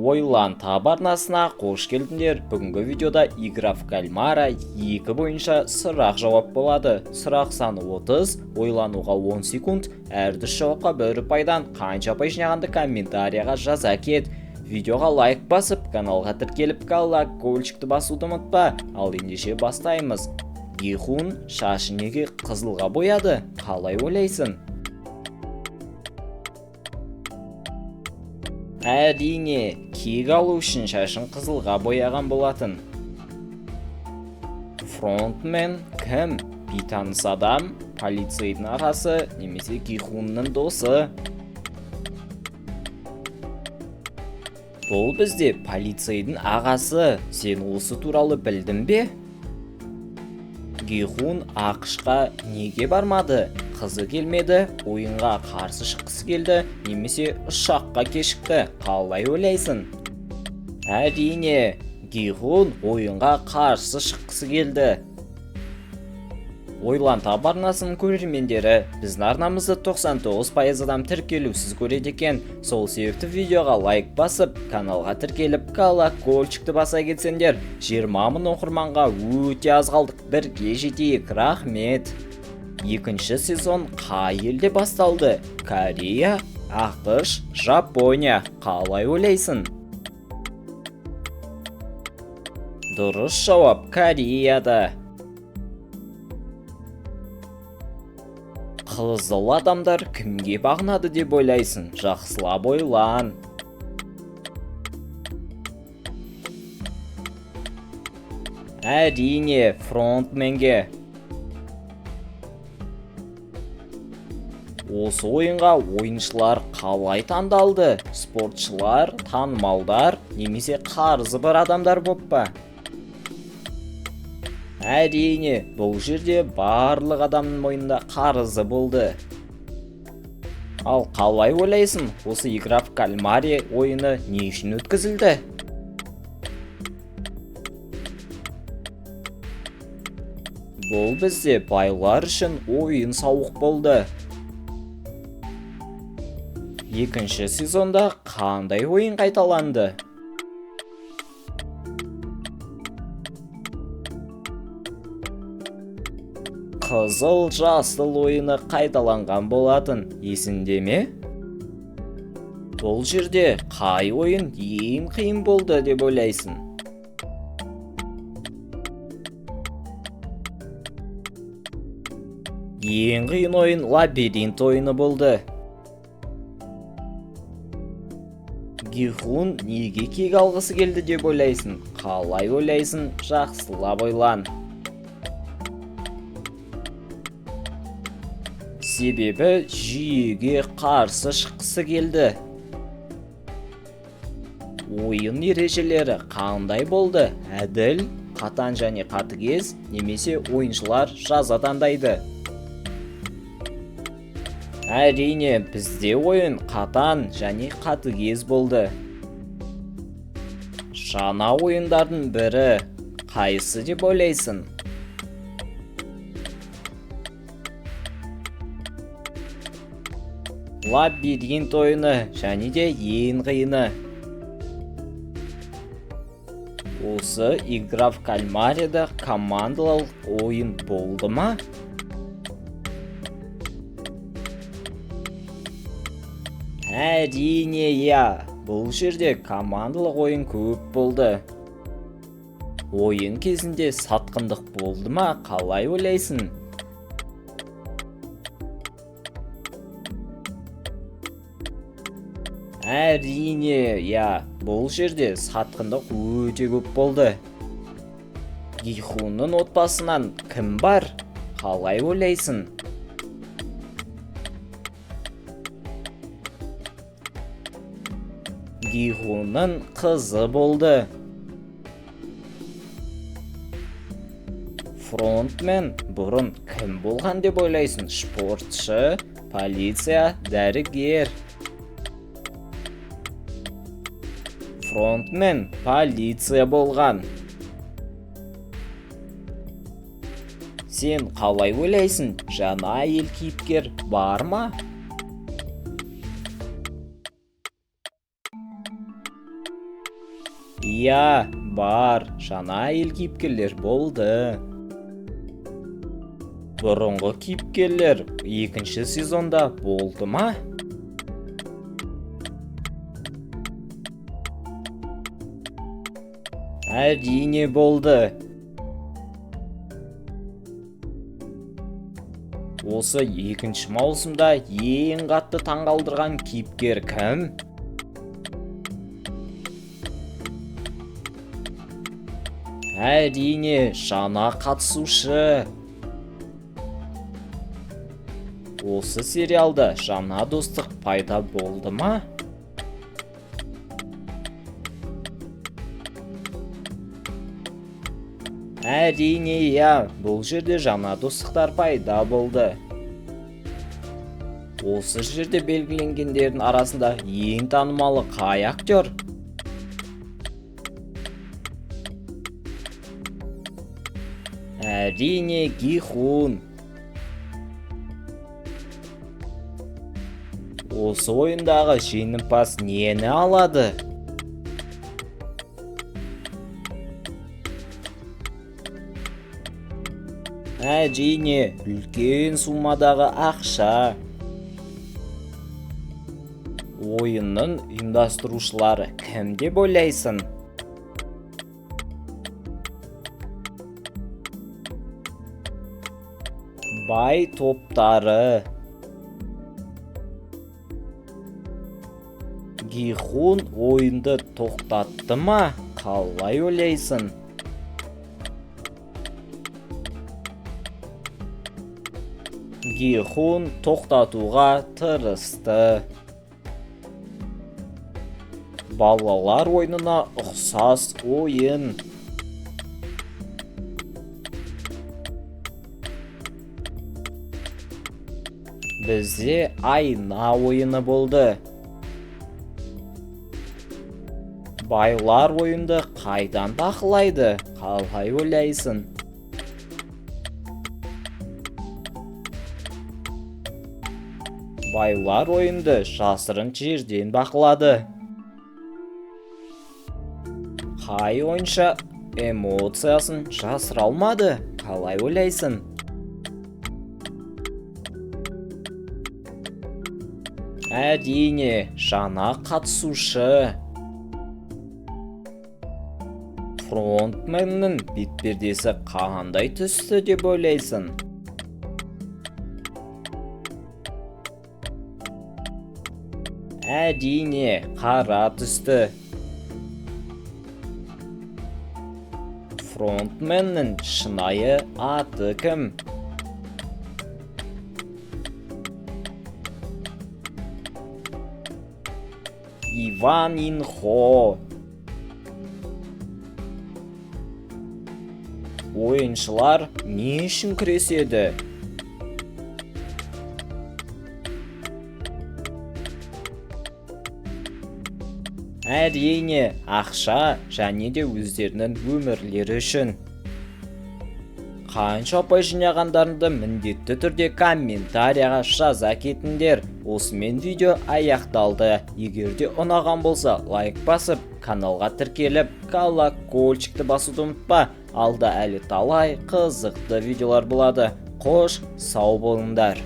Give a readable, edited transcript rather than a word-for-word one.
Ойлан таб арнасына қош келдіңдер. Бүгінгі видеода Игра в кальмара 2 бойынша сұрақ жауап болады. Сұрақ саны 30, ойлануға 10 секунд, әрдіс жауапқа 1 ұпайдан қанша ұпай жинағанды комментарияға жаза кет. Видеоға лайк басып, каналға тіркеліп колокольчикті басуды ұмытпа. Ал ендеше бастаймыз. Гихун шашын неге қызылға бояды? Қалай ойлайсың? Әрине, кек алу үшін шашын қызылға бояған болатын. Фронтмен кім? Бейтаныс адам, полицейдің ағасы, немесе Гихунның досы. Бұл бізде полицейдің ағасы. Сен осы туралы білдің бе? Гихун ақшқа неге бармады? Қызы келмеді, ойынға қарсы шыққысы келді, немесе ұшаққа кешікті. Қалай ойлайсың? Әрине, Гихун ойынға қарсы шыққысы келді. Ойлан таб арнасының көрермендері, біздің арнамызды 99% адам тіркелусіз көреді екен. Сол себепті видеоға лайк басып, каналға тіркеліп, колокольчикті баса кетсеңдер. 20 мың оқырманға өте аз қалдық, бірге жетейік. Рахмет. Екінші сезон қай елде басталды? Корея, ақш, Жапония. Қалай ойлайсың? Дұрыс жауап, Кореяда. Қызыл адамдар кімге бағынады деп ойлайсың? Жақсылап ойлан. Әрине, фронтменге. Осы ойынға ойыншылар қалай таңдалды? Спортшылар, танымалдар, немесе қарызы бар адамдар боп па? Әрине, бұл жерде барлық адамның мойнында қарызы болды. Ал қалай ойлайсың, осы Игра в кальмаре ойыны не үшін өткізілді? Бұл бізде байлар үшін ойын сауық болды. Екінші сезонда қандай ойын қайталанды? Қызыл жасыл ойыны қайталанған болатын, есіңде ме? Бұл жерде қай ойын ең қиын болды деп ойлайсың? Ең қиын ойын лабиринт ойыны болды. Гихун неге кек алғысы келді деп ойлайсың? Қалай ойлайсың? Жақсылап ойлан. Себебі жүйеге қарсы шыққысы келді. Ойын ережелері қандай болды? Әділ, қатаң және қатыгез, немесе ойыншылар жаза таңдайды? Әрине, бізде ойын қатаң және қатыгез болды. Жаңа ойындардың бірі қайсы деп ойлайсың? Лабиринт ойыны және де ең қиыны. Осы Игра в кальмареда командалық ойын болды ма? Әрине, я. Бұл жерде командалық ойын көп болды. Ойын кезінде сатқындық болды ма? Қалай ойлайсың? Әрине, я. Бұл жерде сатқындық өте көп болды. Гихунның отбасынан кім бар? Қалай ойлайсың? Гихунның қызы болды. Фронтмен бұрын кім болған деп ойлайсың? Спортшы, полиция, дәрігер. Фронтмен полиция болған. Сен қалай ойлайсың? Жаңа әйел кейіпкер бар ма? Иә, бар, жаңа әйел кейіпкерлер болды. Бұрынғы кейіпкерлер екінші сезонда болды ма? Әрине болды. Осы екінші маусымда ең қатты таңғалдырған кейіпкер кім? Әрине, жаңа қатысушы. Осы сериалда жаңа достық пайда болды ма? Әрине, иә, бұл жерде жаңа достықтар пайда болды. Осы жерде белгіленгендердің арасында ең танымалы қай актер? Әрине, Ги-хун. Осы ойындағы жеңімпаз нені алады? Әрине, үлкен суммадағы ақша. Ойынның ұйымдастырушылары кім деп ойлайсың? Бай топтары. Ги-хун ойынды тоқтатты ма? Қалай ойлайсың? Ги-хун тоқтатуға тырысты. Балалар ойынына ұқсас ойын. Бізде айна ойыны болды. Байлар ойынды қайдан бақылайды? Қалай ойлайсың? Байлар ойынды жасырын жерден бақылады. Қай ойыншы эмоциясын жасыра алмады? Қалай ойлайсың? Әрине, жаңа қатысушы. Фронтменнің бетпердесі қандай түсті деп ойлайсың? Әрине, қара түсті. Фронтменнің шынайы аты кім? Иван Ин-хо. Ойыншылар не үшін күреседі? Әрине, ақша және де өздерінің өмірлері үшін. Қанша ұпай жинағандарыңды міндетті түрде комментарияға жаза кетіңдер. Осымен видео аяқталды. Егер де ұнаған болса, лайк басып, каналға тіркеліп, колокольчикті басуды ұмытпа. Алда әлі талай қызықты видеолар болады. Қош, сау болыңдар.